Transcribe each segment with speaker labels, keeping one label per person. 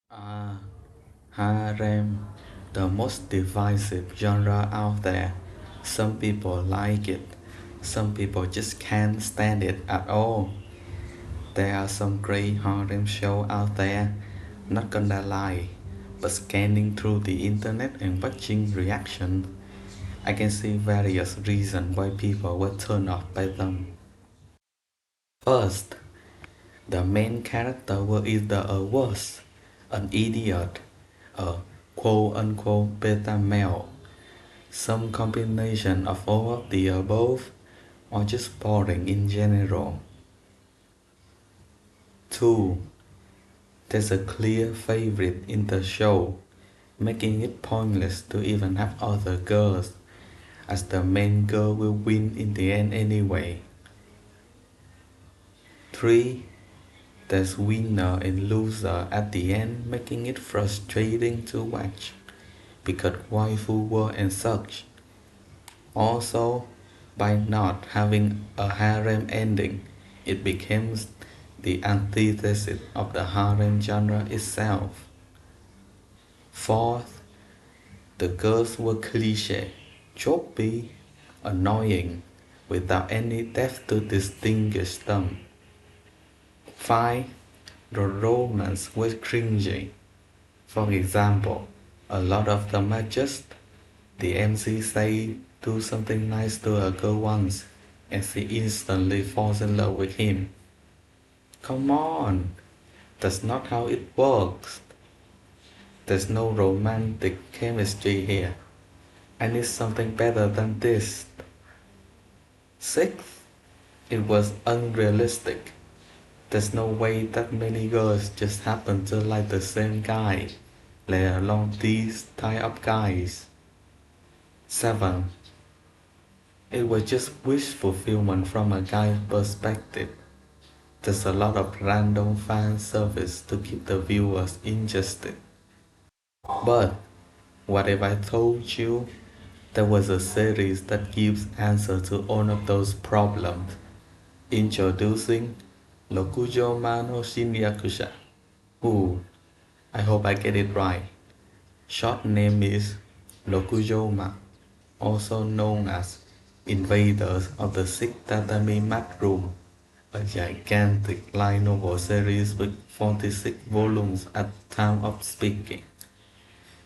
Speaker 1: Ah, Harem, the most divisive genre out there. Some people like it, some people just can't stand it at all. There are some great harem shows out there, not gonna lie, but scanning through the internet and watching reactions, I can see various reasons why people were turned off by them. First, the main character was either a wuss, an idiot, a quote unquote beta male, some combination of all of the above, or just boring in general. 2. There's a clear favorite in the show, making it pointless to even have other girls, as the main girl will win in the end anyway. 3. There's winner and loser at the end, making it frustrating to watch, because waifu war and such. Also, by not having a harem ending, it becomes the antithesis of the harem genre itself. Fourth, the girls were cliche, choppy, annoying, without any depth to distinguish them. 5. The romance was cringy. For example, a lot of them are just the MC say do something nice to a girl once and she instantly falls in love with him. Come on, that's not how it works. There's no romantic chemistry here. I need something better than this. Sixth, it was unrealistic. There's no way that many girls just happen to like the same guy, let alone these type of guys. 7. It was just wish fulfillment from a guy's perspective. There's a lot of random fan service to keep the viewers interested. But what if I told you there was a series that gives answer to all of those problems? Introducing Rokujouma no Shinyakusha. Ooh, I hope I get it right. Short name is Rokujouma, also known as Invaders of the Six Tatami Mat Room, a gigantic light novel series with 46 volumes at time of speaking.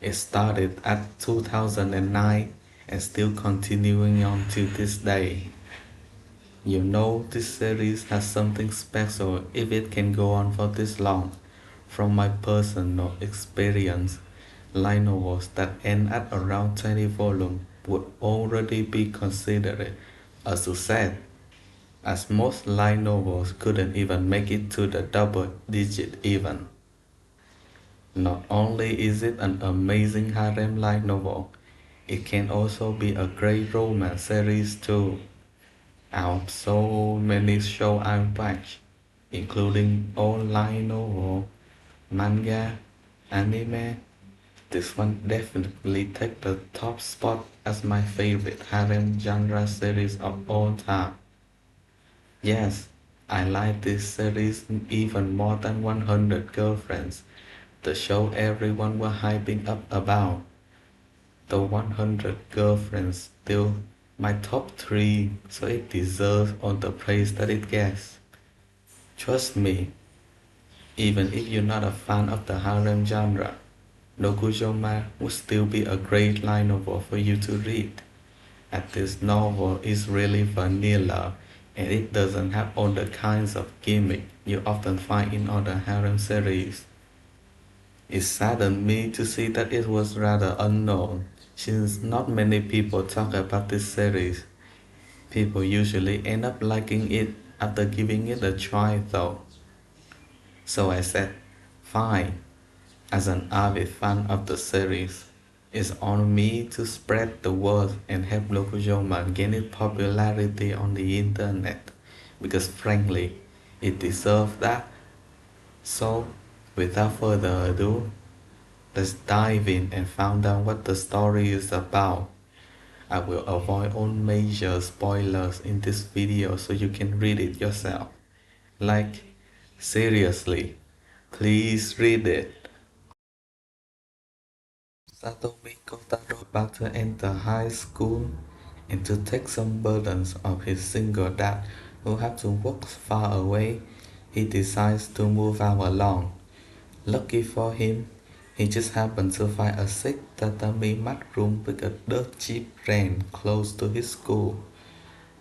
Speaker 1: It started at 2009 and still continuing on to this day. You know this series has something special if it can go on for this long. From my personal experience, light novels that end at around 20 volumes would already be considered a success, as most light novels couldn't even make it to the double digit even. Not only is it an amazing harem light novel, it can also be a great romance series too. Out of so many shows I've watched, including all light novel, manga, anime, this one definitely takes the top spot as my favorite harem genre series of all time. Yes, I like this series even more than 100 Girlfriends, the show everyone was hyping up about. The 100 Girlfriends still my top 3, so it deserves all the praise that it gets. Trust me, even if you're not a fan of the harem genre, Rokujouma would still be a great light novel for you to read. And this novel is really vanilla and it doesn't have all the kinds of gimmick you often find in other harem series. It saddened me to see that it was rather unknown, since not many people talk about this series. People usually end up liking it after giving it a try though. So I said, fine, as an avid fan of the series, it's on me to spread the word and help Rokujouma gain its popularity on the internet, because frankly, it deserves that. So, without further ado, let's dive in and find out what the story is about. I will avoid all major spoilers in this video so you can read it yourself. Like, seriously, please read it. Satomi Kotaro about to enter high school and to take some burdens of his single dad who had to work far away, he decides to move out alone. Lucky for him, he just happened to find a sick tatami mat room with a dirt cheap rent close to his school.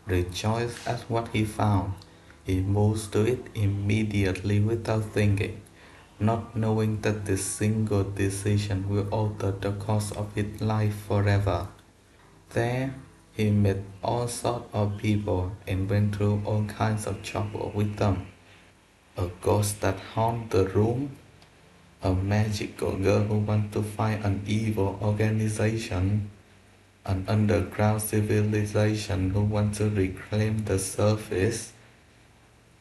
Speaker 1: Rejoiced at what he found, he moves to it immediately without thinking, not knowing that this single decision will alter the course of his life forever. There, he met all sorts of people and went through all kinds of trouble with them. A ghost that haunts the room, a magical girl who wants to fight an evil organization, an underground civilization who wants to reclaim the surface,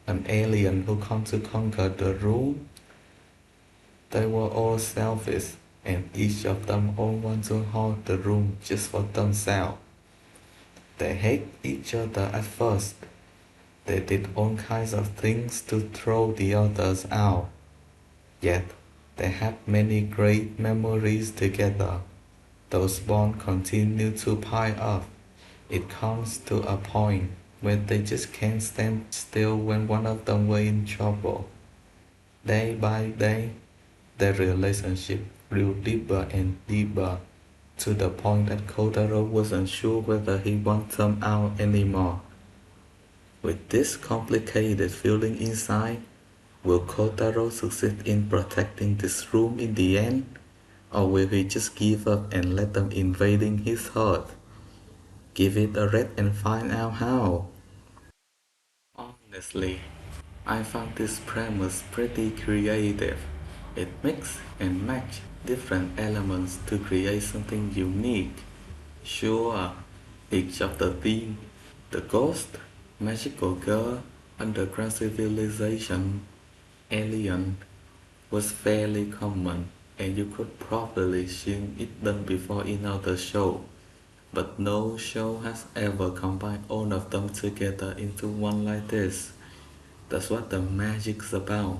Speaker 1: an alien who comes to conquer the room. They were all selfish, and each of them all want to hold the room just for themselves. They hate each other at first. They did all kinds of things to throw the others out. Yet, they had many great memories together. Those bonds continue to pile up. It comes to a point where they just can't stand still when one of them were in trouble. Day by day, their relationship grew deeper and deeper to the point that Kotaro wasn't sure whether he wanted them out anymore. With this complicated feeling inside, will Kotaro succeed in protecting this room in the end? Or will he just give up and let them invading his heart? Give it a read and find out how. Honestly, I found this premise pretty creative. It mix and match different elements to create something unique. Sure, each of the theme, the ghost, magical girl, underground civilization, alien, was fairly common, and you could probably seen it done before in other show. But no show has ever combined all of them together into one like this. That's what the magic's about.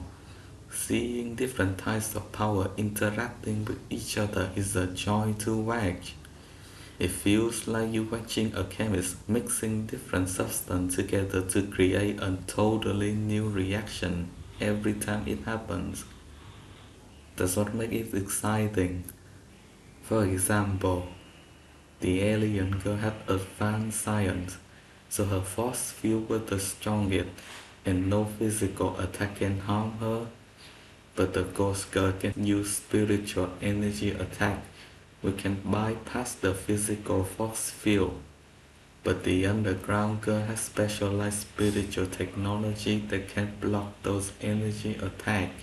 Speaker 1: Seeing different types of power interacting with each other is a joy to watch. It feels like you're watching a chemist mixing different substances together to create a totally new reaction every time it happens. That's what makes it exciting. For example, the alien girl had advanced science, so her force field was the strongest and no physical attack can harm her. But the ghost girl can use spiritual energy attack, which can bypass the physical force field. But the underground girl has specialized spiritual technology that can block those energy attacks.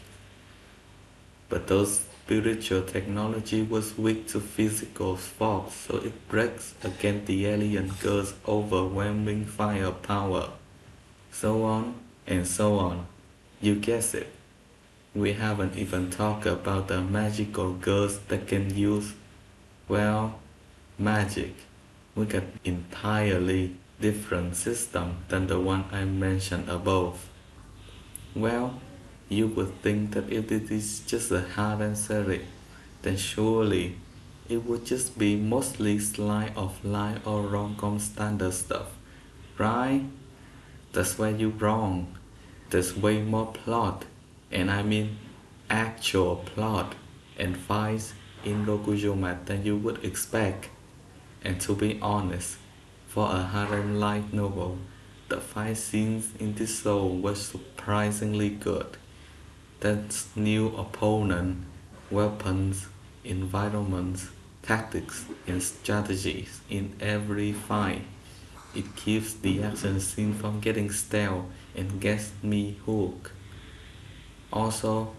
Speaker 1: But those spiritual technology was weak to physical force, so it breaks against the alien girl's overwhelming firepower. So on and so on. You guess it. We haven't even talked about the magical girls that can use, well, magic with an entirely different system than the one I mentioned above. Well, you would think that if it is just a harem series, then surely it would just be mostly slice of life or rom-com standard stuff, right? That's where you're wrong. There's way more plot, and I mean actual plot and fights in Rokujouma than you would expect. And to be honest, for a harem light novel, the fight scenes in this show were surprisingly good. That's new opponent, weapons, environments, tactics, and strategies in every fight. It keeps the action scene from getting stale and gets me hooked. Also,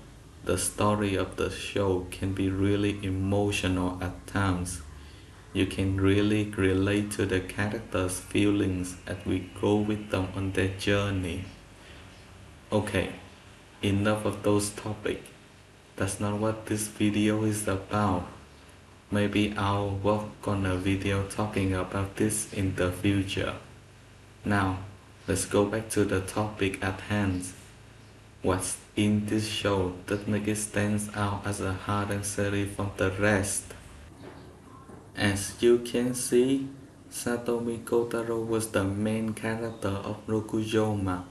Speaker 1: the story of the show can be really emotional at times. You can really relate to the characters' feelings as we go with them on their journey. Okay, enough of those topics. That's not what this video is about. Maybe I'll work on a video talking about this in the future. Now, let's go back to the topic at hand. What's in this show that makes it stand out as a harem series from the rest? As you can see, Satomi Kotaro was the main character of Rokujouma.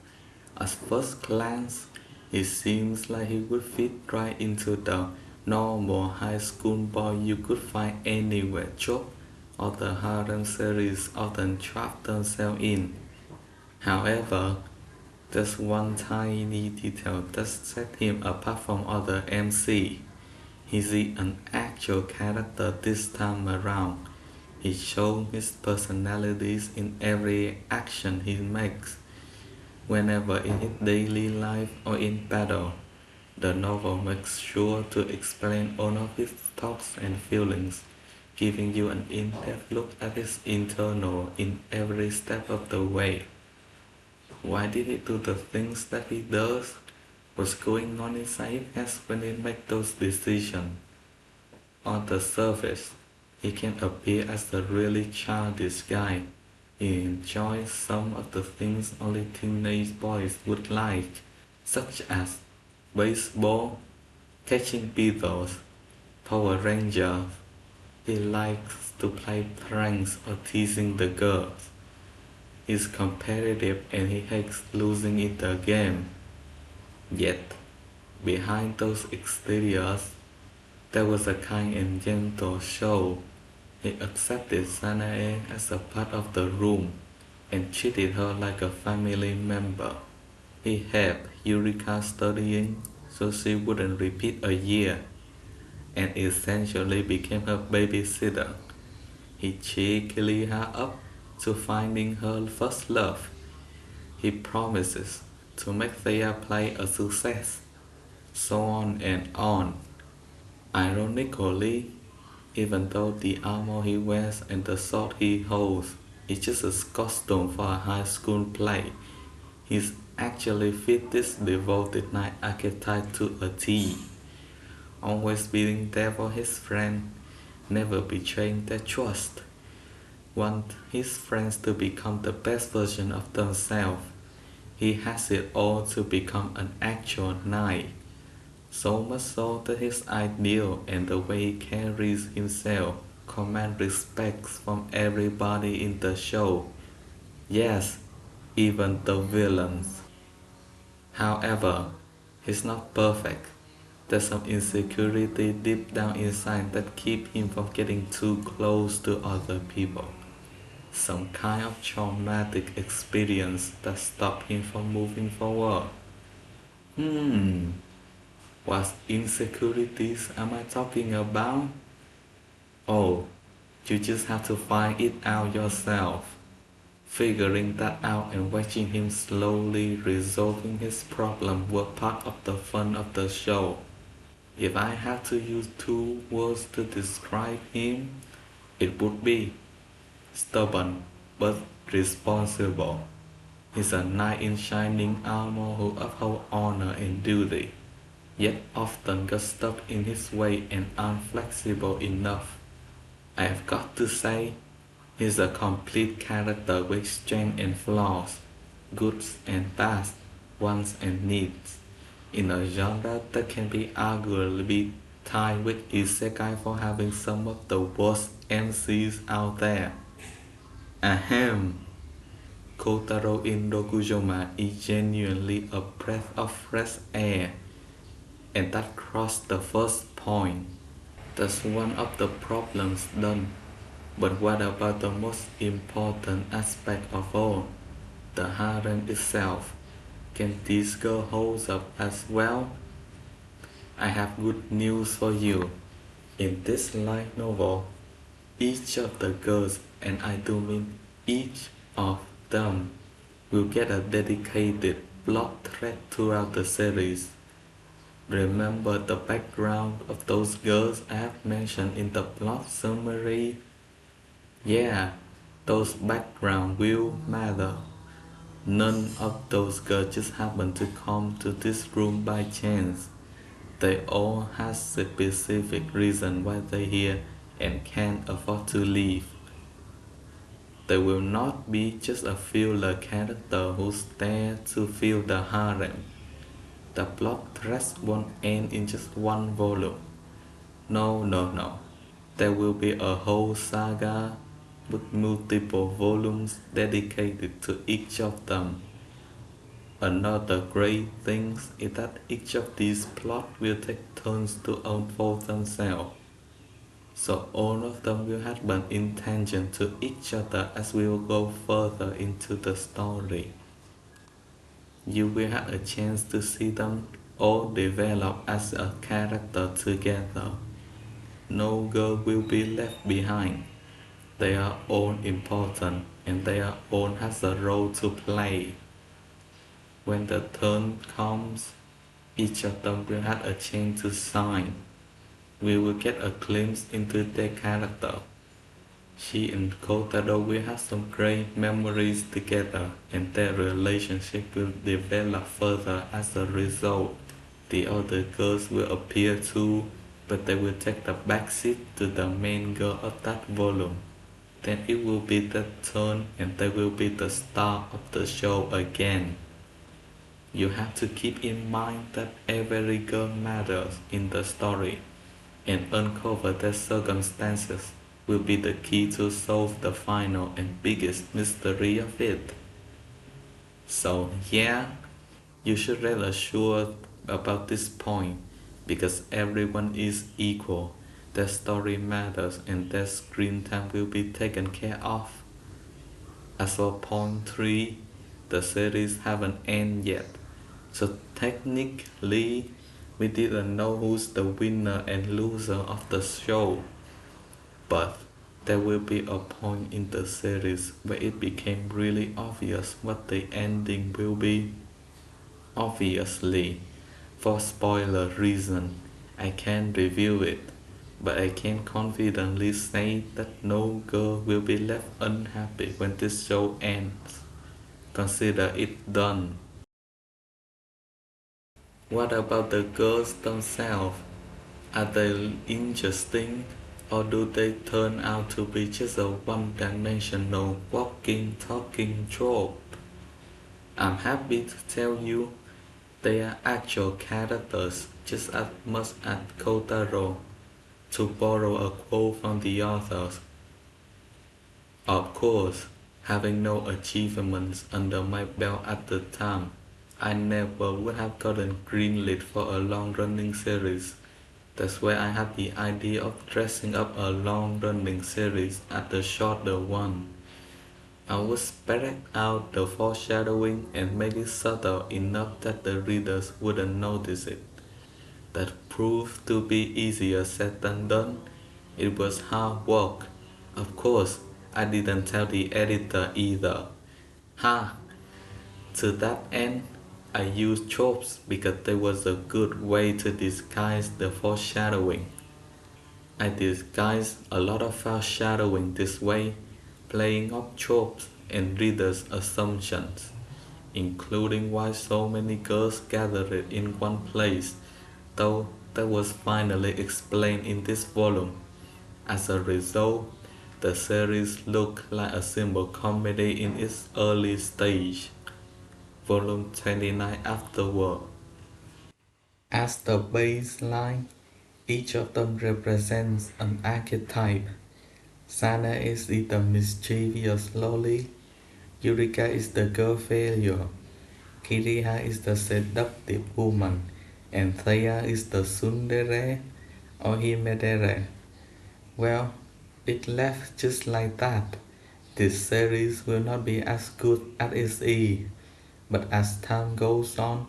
Speaker 1: At first glance, he seems like he would fit right into the normal high school boy you could find anywhere. Trope of the Harem series often trap themselves in. However, there's one tiny detail that sets him apart from other MC. He's an actual character this time around. He shows his personalities in every action he makes. Whenever in his daily life or in battle, the novel makes sure to explain all of his thoughts and feelings, giving you an in-depth look at his internal in every step of the way. Why did he do the things that he does? What's going on inside his head when he makes those decisions? On the surface, he can appear as a really childish guy. He enjoys some of the things only teenage boys would like, such as baseball, catching beetles, Power Rangers. He likes to play pranks or teasing the girls. He's competitive and he hates losing in the game. Yet, behind those exteriors, there was a kind and gentle soul. He accepted Sanae as a part of the room and treated her like a family member. He helped Eureka studying so she wouldn't repeat a year and essentially became her babysitter. He cheekily her up to finding her first love. He promises to make their play a success, so on and on. Ironically, even though the armor he wears and the sword he holds is just a costume for a high school play, he's actually fit this devoted knight archetype to a T, always being there for his friend, never betraying their trust. Want his friends to become the best version of themselves. He has it all to become an actual knight. So much so that his ideal and the way he carries himself command respect from everybody in the show. Yes, even the villains. However, he's not perfect. There's some insecurity deep down inside that keep him from getting too close to other people. Some kind of traumatic experience that stop him from moving forward. Hmm, what insecurities am I talking about? Oh, you just have to find it out yourself. Figuring that out and watching him slowly resolving his problem were part of the fun of the show. If I had to use two words to describe him, it would be stubborn but responsible. He's a knight in shining armor who upholds honor and duty, yet often gets stuck in his way and unflexible enough. I've got to say, he's a complete character with strengths and flaws, goods and bads, wants and needs, in a genre that can be arguably tied with Isekai for having some of the worst MCs out there. Ahem. Kotaro in Rokujouma is genuinely a breath of fresh air, and that crossed the first point. That's one of the problems done. But what about the most important aspect of all? The harem itself. Can this girl hold up as well? I have good news for you. In this light novel, each of the girls, and I do mean each of them, will get a dedicated plot thread throughout the series. Remember the background of those girls I have mentioned in the plot summary? Yeah, those background will matter. None of those girls just happen to come to this room by chance. They all have specific reason why they're here and can't afford to leave. They will not be just a filler character who's there to fill the harem. The plot threads won't end in just one volume. No, no, no. There will be a whole saga with multiple volumes dedicated to each of them. Another great thing is that each of these plots will take turns to unfold themselves, so all of them will have an intention to each other as we will go further into the story. You will have a chance to see them all develop as a character together. No girl will be left behind. They are all important and they are all has a role to play. When the turn comes, each of them will have a chance to shine. We will get a glimpse into their character. She and Kotaro will have some great memories together and their relationship will develop further as a result. The other girls will appear too, but they will take the backseat to the main girl of that volume. Then it will be their turn and they will be the star of the show again. You have to keep in mind that every girl matters in the story, and uncover their circumstances will be the key to solve the final and biggest mystery of it. So yeah, you should rest assured about this point, because everyone is equal, their story matters and their screen time will be taken care of. As for point 3, the series haven't ended yet, so technically we didn't know who's the winner and loser of the show. But there will be a point in the series where it became really obvious what the ending will be. Obviously, for spoiler reason, I can't review it, but I can confidently say that no girl will be left unhappy when this show ends. Consider it done. What about the girls themselves? Are they interesting, or do they turn out to be just a one-dimensional walking, talking trope? I'm happy to tell you they are actual characters just as much as Kotaro, to borrow a quote from the authors. Of course, having no achievements under my belt at the time, I never would have gotten greenlit for a long-running series. That's where I had the idea of dressing up a long-running series as a shorter one. I would spread out the foreshadowing and make it subtle enough that the readers wouldn't notice it. That proved to be easier said than done. It was hard work. Of course, I didn't tell the editor either. Ha! To that end, I used tropes because there was a good way to disguise the foreshadowing. I disguised a lot of foreshadowing this way, playing up tropes and readers' assumptions, including why so many girls gathered in one place, though that was finally explained in this volume. As a result, the series looked like a simple comedy in its early stage. Volume 29 afterward. As the baseline, each of them represents an archetype. Sana is the mischievous lolly, Eureka is the girl failure, Kiriha is the seductive woman, and Thea is the tsundere or himedere. Well, it left just like that. This series will not be as good as it is, but as time goes on,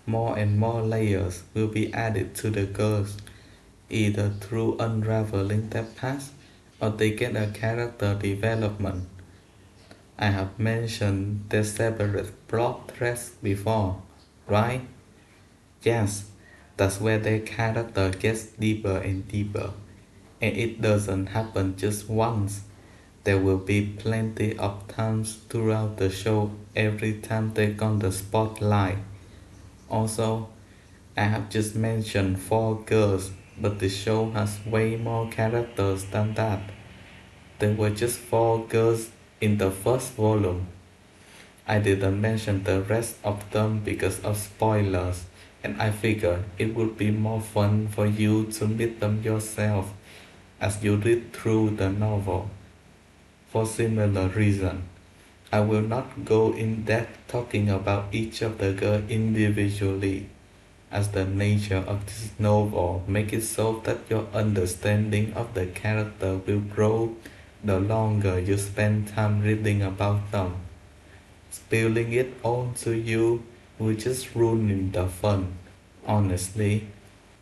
Speaker 1: more and more layers will be added to the girls, either through unraveling their past or they get a character development. I have mentioned their separate plot threads before, right? Yes, that's where their character gets deeper and deeper. And it doesn't happen just once. There will be plenty of times throughout the show every time they on the spotlight. Also, I have just mentioned 4 girls, but the show has way more characters than that. There were just 4 girls in the first volume. I didn't mention the rest of them because of spoilers, and I figured it would be more fun for you to meet them yourself. as you read through the novel. For similar reason, I will not go in depth talking about each of the girls individually, as the nature of this novel makes it so that your understanding of the character will grow the longer you spend time reading about them. Spilling it all to you will just ruin the fun. Honestly,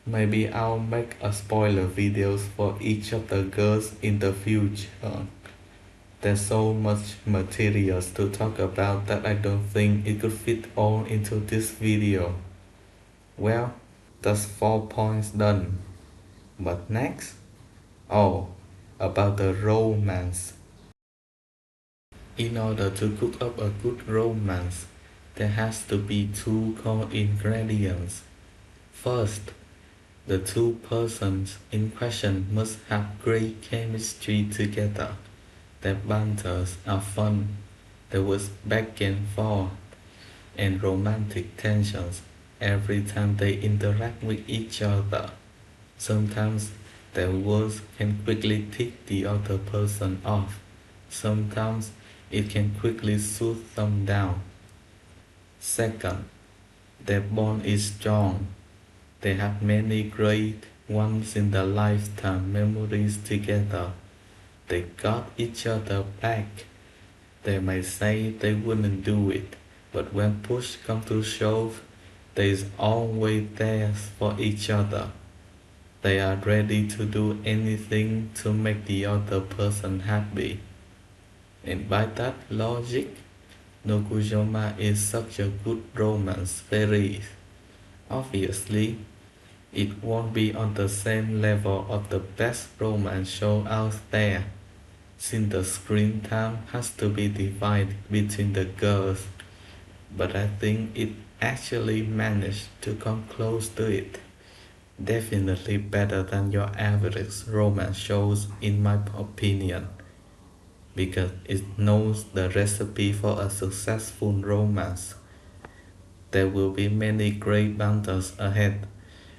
Speaker 1: maybe I'll make a spoiler videos for each of the girls in the future. There's so much materials to talk about that I don't think it could fit all into this video. Well, that's 4 points done. But next? Oh, about the romance. In order to cook up a good romance, there has to be two core ingredients. First, the two persons in question must have great chemistry together. Their banters are fun. There was back and forth and romantic tensions every time they interact with each other. Sometimes their words can quickly tick the other person off. Sometimes it can quickly soothe them down. Second, their bond is strong. They have many great once in a lifetime memories together. They got each other back. They may say they wouldn't do it, but when push comes to shove, they's always there for each other. They are ready to do anything to make the other person happy. And by that logic, Rokujouma is such a good romance series. Obviously, it won't be on the same level of the best romance show out there, since the screen time has to be divided between the girls, but I think it actually managed to come close to it. Definitely better than your average romance shows in my opinion, because it knows the recipe for a successful romance. There will be many great battles ahead,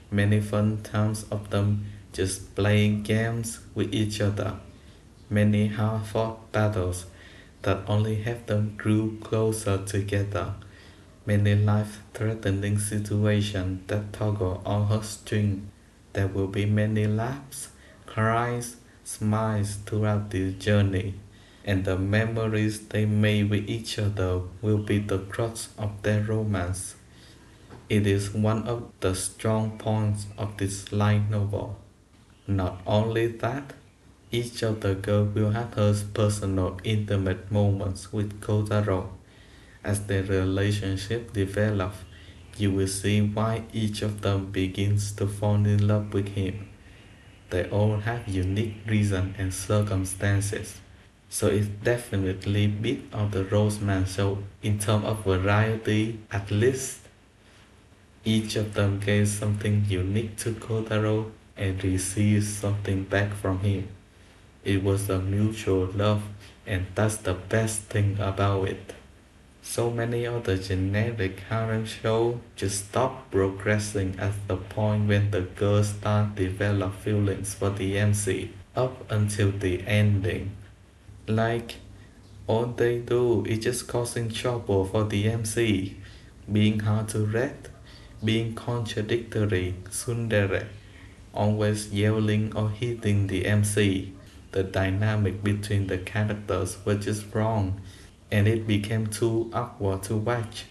Speaker 1: many fun times of them just playing games with each other, many hard-fought battles that only have them grew closer together, many life-threatening situations that toggle on her string. There will be many laughs, cries, smiles throughout this journey, and the memories they made with each other will be the crux of their romance. It is one of the strong points of this light novel. Not only that, each of the girls will have her personal intimate moments with Kotaro. As their relationship develops, you will see why each of them begins to fall in love with him. They all have unique reasons and circumstances, so it's definitely beat of the romance show in terms of variety at least. Each of them gave something unique to Kotaro and received something back from him. It was a mutual love, and that's the best thing about it. So many other generic harem shows just stop progressing at the point when the girls start develop feelings for the MC up until the ending. Like, all they do is just causing trouble for the MC, being hard to read, being contradictory, tsundere, always yelling or hitting the MC. The dynamic between the characters was just wrong, and it became too awkward to watch.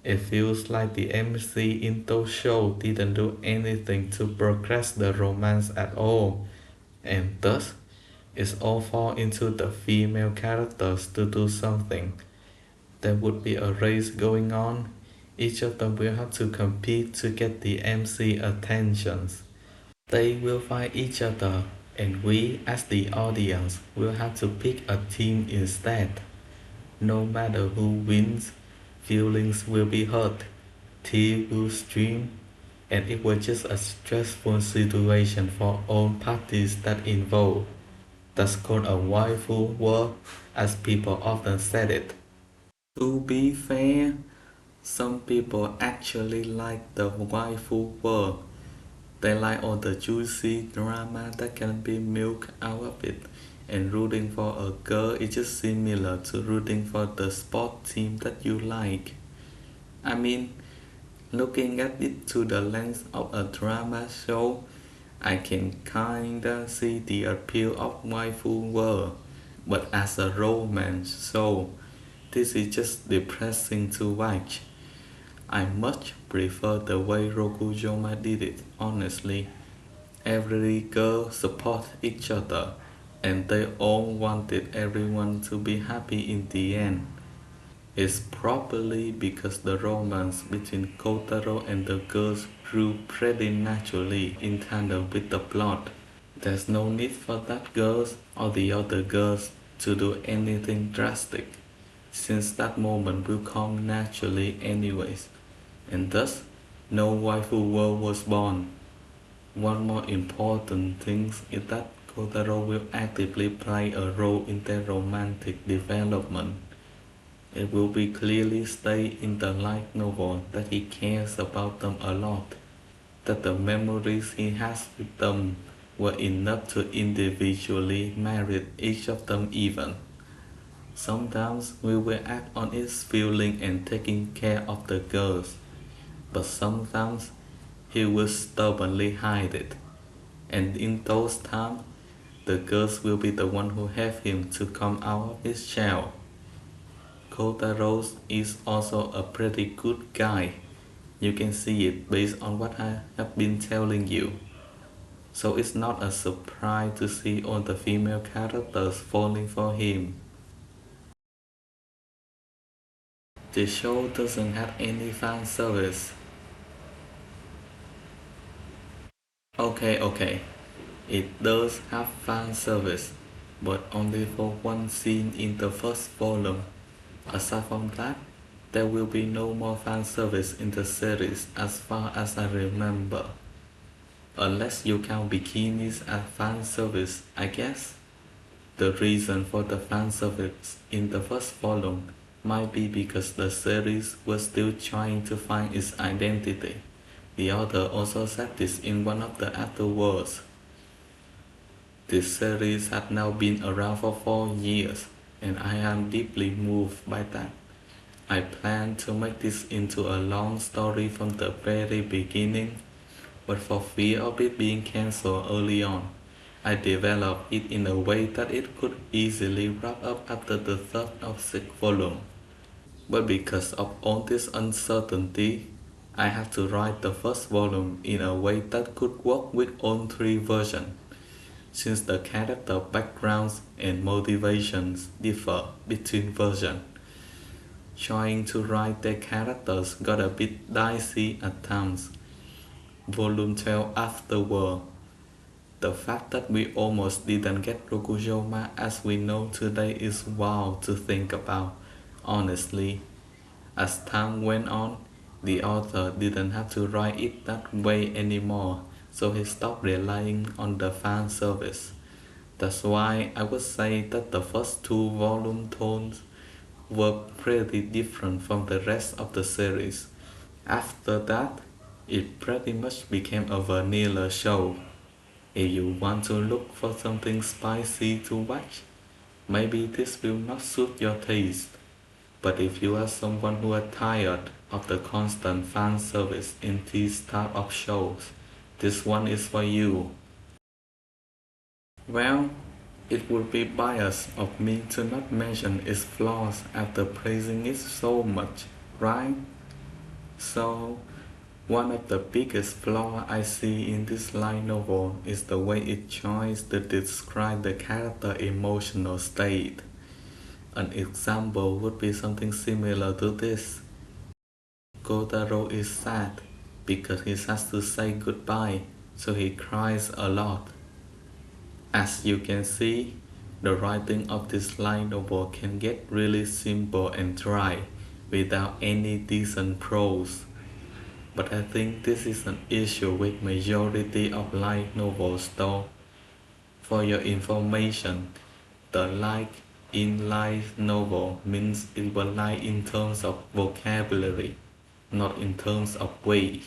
Speaker 1: It feels like the MC in those shows didn't do anything to progress the romance at all, and thus it's all fall into the female characters to do something. There would be a race going on. Each of them will have to compete to get the MC attentions. They will fight each other, and we, as the audience, will have to pick a team instead. No matter who wins, feelings will be hurt, tears will stream, and it was just a stressful situation for all parties that involved. That's called a waifu war, as people often said it. To be fair, some people actually like the waifu war, They like all the juicy drama that can be milked out of it, and rooting for a girl is just similar to rooting for the sport team that you like. I mean, looking at it through the lens of a drama show, I can kinda see the appeal of waifu world, but as a romance show, this is just depressing to watch. I much prefer the way Rokujouma did it, honestly. Every girl support each other, and they all wanted everyone to be happy in the end. It's probably because the romance between Kotaro and the girls grew pretty naturally in tandem with the plot. There's no need for that girls or the other girls to do anything drastic, since that moment will come naturally anyways, and thus no waifu world was born. One more important thing is that Kotaro will actively play a role in their romantic development. It will be clearly stated in the light novel that he cares about them a lot, that the memories he has with them were enough to individually marry each of them even. Sometimes we will act on its feeling and taking care of the girls, but sometimes he will stubbornly hide it. And in those times, the girls will be the one who help him to come out of his shell. Kotaro is also a pretty good guy. You can see it based on what I have been telling you. So it's not a surprise to see all the female characters falling for him. The show doesn't have any fan service. Okay. It does have fan service, but only for one scene in the first volume. Aside from that, there will be no more fan service in the series as far as I remember. Unless you count bikinis as fan service, I guess. The reason for the fan service in the first volume might be because the series was still trying to find its identity. The author also said this in one of the afterwords. This series had now been around for 4 years, and I am deeply moved by that. I planned to make this into a long story from the very beginning, but for fear of it being cancelled early on, I developed it in a way that it could easily wrap up after the third or sixth volume. But because of all this uncertainty, I had to write the first volume in a way that could work with all three versions, since the character backgrounds and motivations differ between versions. Trying to write their characters got a bit dicey at times. Volume 12 afterward. The fact that we almost didn't get Rokujouma as we know today is wild to think about, honestly. As time went on, the author didn't have to write it that way anymore, so he stopped relying on the fan service. That's why I would say that the first two volume tones were pretty different from the rest of the series. After that, it pretty much became a vanilla show. If you want to look for something spicy to watch, maybe this will not suit your taste. But if you are someone who are tired of the constant fan service in these type of shows, this one is for you. Well, it would be biased of me to not mention its flaws after praising it so much, right? So, one of the biggest flaws I see in this light novel is the way it tries to describe the character emotional state. An example would be something similar to this. Kotaro is sad because he has to say goodbye, so he cries a lot. As you can see, the writing of this light novel can get really simple and dry without any decent prose. But I think this is an issue with majority of light novels though. For your information, the light in light novel means it will light in terms of vocabulary, not in terms of weight.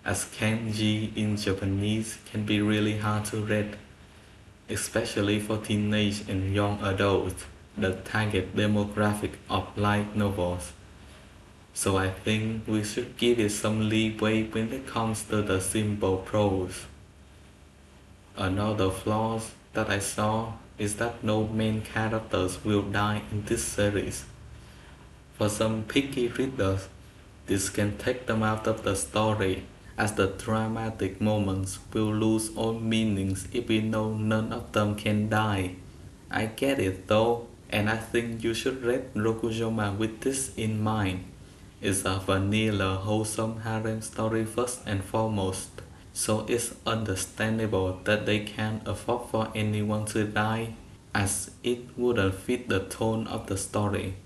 Speaker 1: as kanji in Japanese can be really hard to read, especially for teenage and young adults, the target demographic of light novels. So I think we should give it some leeway when it comes to the simple prose. Another flaw that I saw is that no main characters will die in this series. For some picky readers, this can take them out of the story, as the dramatic moments will lose all meanings if we know none of them can die. I get it though, and I think you should read Rokujouma with this in mind. It's a vanilla, wholesome harem story first and foremost, so it's understandable that they can't afford for anyone to die, as it wouldn't fit the tone of the story.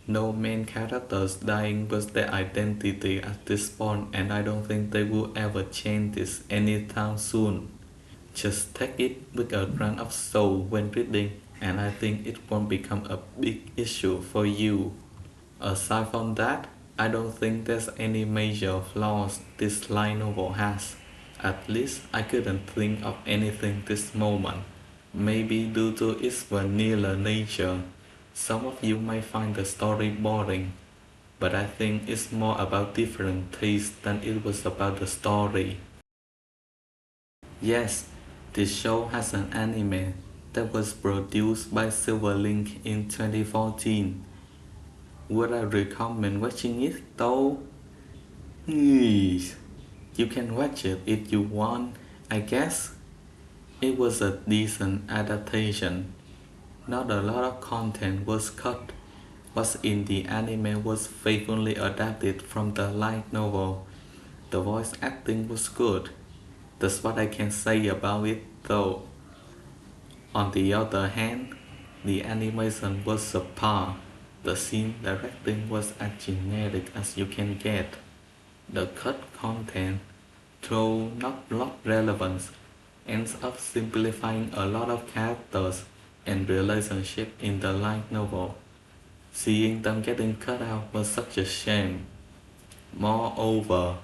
Speaker 1: No main characters dying was their identity at this point, and I don't think they will ever change this anytime soon. Just take it with a grain of salt when reading, and I think it won't become a big issue for you. Aside from that, I don't think there's any major flaws this light novel has. At least I couldn't think of anything this moment. Maybe due to its vanilla nature, some of you might find the story boring, but I think it's more about different tastes than it was about the story. Yes, this show has an anime that was produced by Silverlink in 2014. Would I recommend watching it though? You can watch it if you want, I guess. It was a decent adaptation. Not a lot of content was cut. What's in the anime was faithfully adapted from the light novel. The voice acting was good. That's what I can say about it though. On the other hand, the animation was subpar. The scene directing was as generic as you can get. The cut content, though not relevant, ends up simplifying a lot of characters and relationships in the light novel. Seeing them getting cut out was such a shame. Moreover,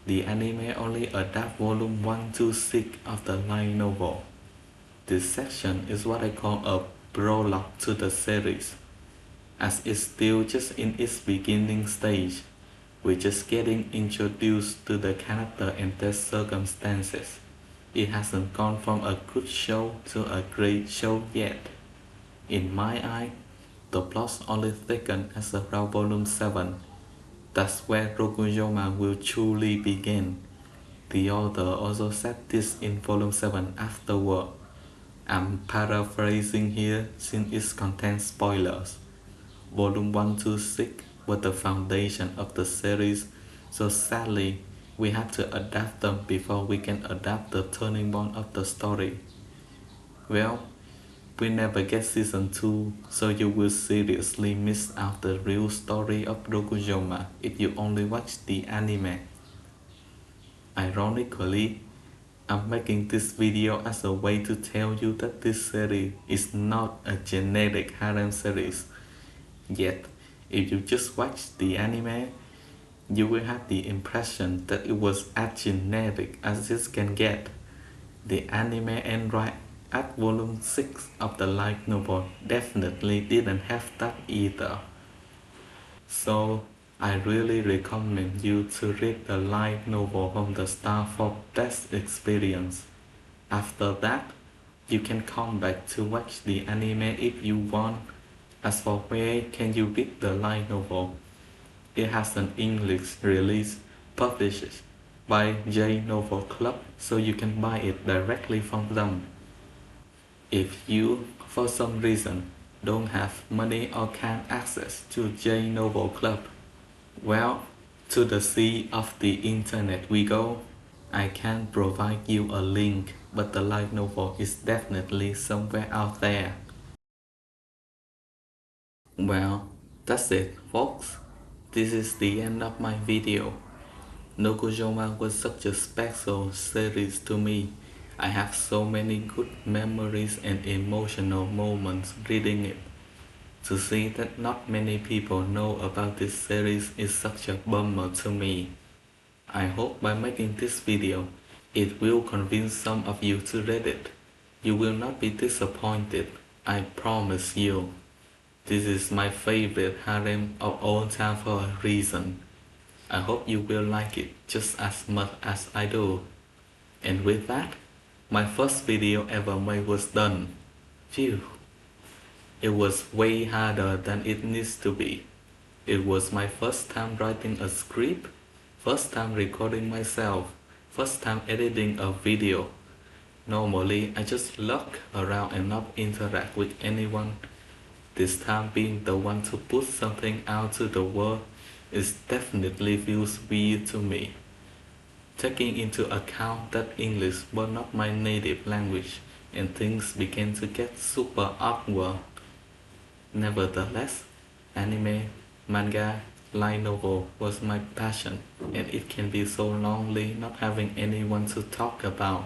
Speaker 1: the anime only adapts volume 1 to 6 of the light novel. This section is what I call a prologue to the series, as it's still just in its beginning stage. We're just getting introduced to the character and their circumstances. It hasn't gone from a good show to a great show yet. In my eye, the plot's only thickened as around volume 7. That's where Rokujouma will truly begin. The author also said this in volume 7 afterward. I'm paraphrasing here since it contains spoilers. Volume 1 to 6 were the foundation of the series, so sadly, we have to adapt them before we can adapt the turning point of the story. Well, we never get season 2, so you will seriously miss out the real story of Rokujouma if you only watch the anime. Ironically, I'm making this video as a way to tell you that this series is not a generic harem series. Yet, if you just watch the anime, you will have the impression that it was as generic as it can get. The anime ends right at volume 6 of the light novel definitely didn't have that either. So, I really recommend you to read the light novel from the start for best experience. After that, you can come back to watch the anime if you want. As for where can you read the light novel, it has an English release published by J Novel Club, so you can buy it directly from them. If you, for some reason, don't have money or can't access to J Novel Club, well, to the sea of the internet we go. I can provide you a link, but the light novel is definitely somewhere out there. Well, that's it, folks. This is the end of my video. Rokujouma was such a special series to me. I have so many good memories and emotional moments reading it. To see that not many people know about this series is such a bummer to me. I hope by making this video, it will convince some of you to read it. You will not be disappointed, I promise you. This is my favorite harem of all time for a reason. I hope you will like it just as much as I do. And with that, my first video ever made was done. Phew. It was way harder than it needs to be. It was my first time writing a script, first time recording myself, first time editing a video. Normally, I just lurk around and not interact with anyone. This time being the one to put something out to the world, it definitely feels weird to me. Taking into account that English was not my native language and things began to get super awkward. Nevertheless, anime, manga, light novel was my passion, and it can be so lonely not having anyone to talk about.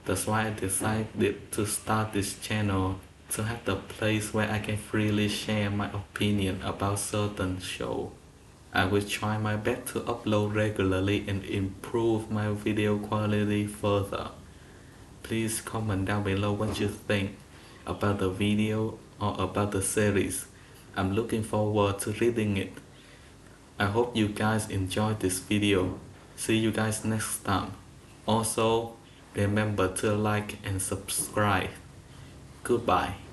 Speaker 1: That's why I decided to start this channel, to have the place where I can freely share my opinion about certain shows. I will try my best to upload regularly and improve my video quality further. Please comment down below what you think about the video or about the series. I'm looking forward to reading it. I hope you guys enjoyed this video. See you guys next time. Also, remember to like and subscribe. Goodbye.